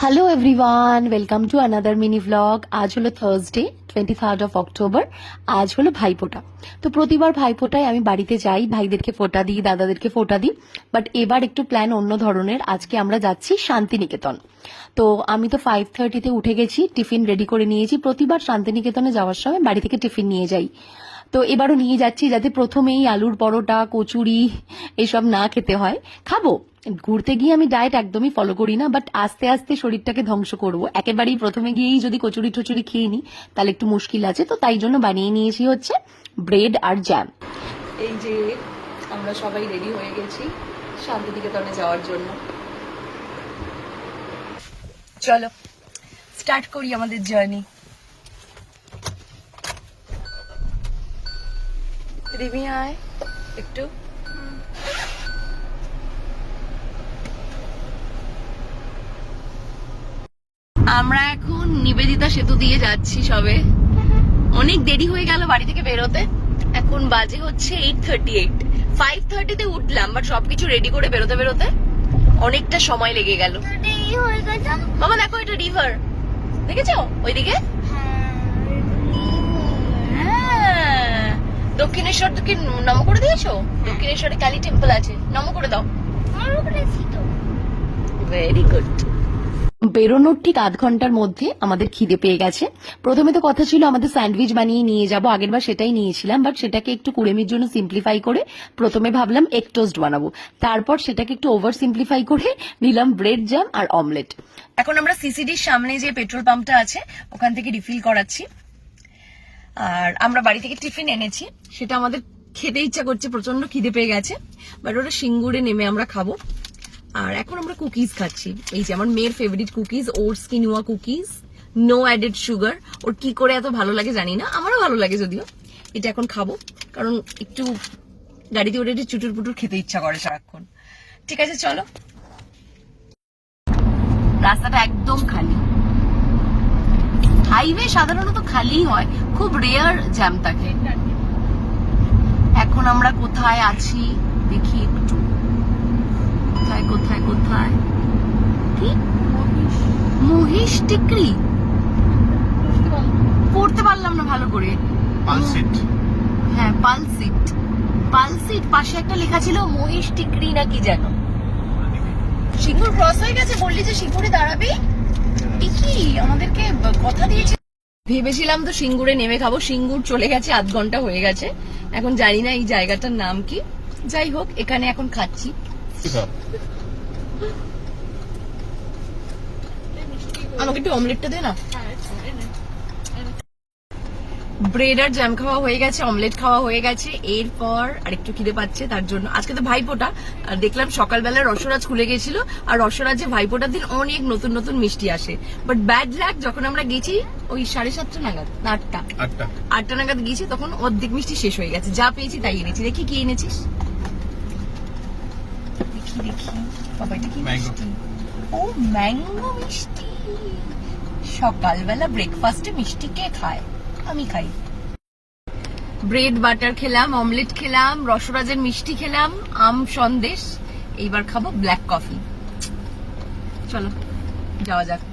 Hello everyone, welcome to another mini vlog. আজ হলো Thursday 23rd of October. আজ হলো ভাইফোঁটা। তো প্রতিবার ভাইফোঁটায় আমি বাড়িতে যাই, ভাইদেরকে ফোঁটা দিই, দাদাদেরকে ফোঁটা দিই। বাট এবার একটু প্ল্যান অন্য ধরনের। আজকে আমরা যাচ্ছি শান্তিনিকেতন। তো আমি তো 5:30-তে উঠে গেছি, টিফিন রেডি করে নিয়েছি। প্রতিবার শান্তিনিকেতনে যাওয়ার সময় বাড়ি থেকে টিফিন নিয়ে যাই। তো এবারও নিয়ে যাচ্ছি, যাতে প্রথমেই আলুর পরোটা, কচুরি এসব না খেতে হয়। খাবো, ঘুরতে গিয়ে আমি ডায়েট একদমই ফলো করি না, বাট আস্তে আস্তে শরীরটাকে ধ্বংস করব। একেবারেই প্রথমে গিয়েই যদি কচুরি টচুরি খেয়ে নিই তাহলে একটু মুশকিল আছে। তো তাই জন্য বানিয়ে নিয়েছি হচ্ছে ব্রেড আর জ্যাম। এই যে আমরা সবাই রেডি হয়ে গেছি শান্তিনিকেতনে যাওয়ার জন্য। চলো স্টার্ট করি আমাদের জার্নি। রিমি আয় একটু। আমরা এখন নিবেদিতা সেতু দিয়ে যাচ্ছি সবে। অনেক দেরি হয়ে গেল বাড়ি থেকে বেরোতে। এখন বাজে হচ্ছে 8:38। 5:30-তে উঠলাম, বাট সবকিছু রেডি করে বেরোতে বেরোতে অনেকটা সময় লেগে গেল। মামা দেখো, এটা রিভার, দেখেছো ওইদিকে? হ্যাঁ, দক্ষিণেশ্বর কি নম করে দিয়েছো? দক্ষিণেশ্বরে কালী টেম্পল আছে, নম করে দাও। Very good. বেরোনোর ঠিক আধ ঘন্টার মধ্যে আমাদের খিদে পেয়ে গেছে। প্রথমে তো কথা ছিল আমাদের স্যান্ডউইচ বানিয়ে নিয়ে যাব, আগের বার সেটাই নিয়েছিলাম, বাট সেটাকে একটু কুড়েমির জন্য সিম্পলিফাই করে প্রথমে ভাবলাম এগ টোস্ট বানাবো। তারপর সেটাকে একটু ওভার সিম্পলিফাই করে নিলাম ব্রেড জ্যাম আর অমলেট। এখন আমরা সিসিডির সামনে যে পেট্রোল পাম্পটা আছে ওখান থেকে রিফিল করাচ্ছি। আর আমরা বাড়ি থেকে টিফিন এনেছি, সেটা আমাদের খেতে ইচ্ছা করছে, প্রচন্ড খিদে পেয়ে গেছে, বাট ওটা সিঙ্গুরে নেমে আমরা খাবো। আর এখন আমরা কুকিজ খাচ্ছি। এই যে আমার মেয়ের favourite cookies, oats quinoa cookies, no added sugar. ওর কি করে এত ভালো লাগে জানি না, আমারও ভালো লাগে যদিও। এটা এখন খাবো, কারণ একটু গাড়িতে ওটা একটু চুটুর পুটুর খেতে ইচ্ছা করে সারাক্ষণ। ঠিক আছে চলো। রাস্তাটা একদম খালি। হাইওয়ে সাধারণত খালি হয়, খুব রেয়ার জ্যাম থাকে। এখন আমরা কোথায় আছি দেখি একটু। কোথায় কোথায় কোথায় কি? মহিষ টিকরি পড়তে পারলাম না ভালো করে। পালসিট। হ্যাঁ, পালসিট। পালসিট পাশে একটা লেখা ছিল মহিষ টিকরি না কি যেন। সিঙ্গুর ক্রস হয়ে গেছে, বললি যে সিঙ্গুরে দাঁড়াবি। কি আমাদেরকে কথা দিয়েছে। ভেবেছিলাম তো সিঙ্গুরে নেমে খাবো, সিঙ্গুর চলে গেছে, আধ ঘন্টা হয়ে গেছে। এখন জানি না এই জায়গাটার নাম কি। যাই হোক, এখানে এখন খাচ্ছি। আমাকে একটু অমলেটটা দে না। ব্রেড আর জ্যাম খাওয়া হয়ে গেছে, অমলেট খাওয়া হয়ে গেছে। এরপর আরেকটু খিদে পাচ্ছে, তার জন্য আজকে তো ভাইফোঁটা। আর দেখলাম সকালবেলা রসরাজ খুলে গেছিল, আর রসরাজে ভাইফোঁটার দিন অনেক নতুন নতুন মিষ্টি আসে। বাট ব্যাড লাক, যখন আমরা গেছি ওই 7:30 নাগাদ না 8টা নাগাদ গেছি, তখন অর্ধেক মিষ্টি শেষ হয়ে গেছে। যা পেয়েছি তাই এনেছি। দেখি কি এনেছিস, দেখি দেখি। বাবা এটা কি মিষ্টি? ও ম্যাঙ্গো মিষ্টি। সকালবেলা ব্রেকফাস্টে মিষ্টি কে খায়? আমি খাই। ব্রেড বাটার খেলাম, অমলেট খেলাম, রসরাজের মিষ্টি খেলাম, আম সন্দেশ। এইবার খাবো ব্ল্যাক কফি। চলো যাওয়া যাক।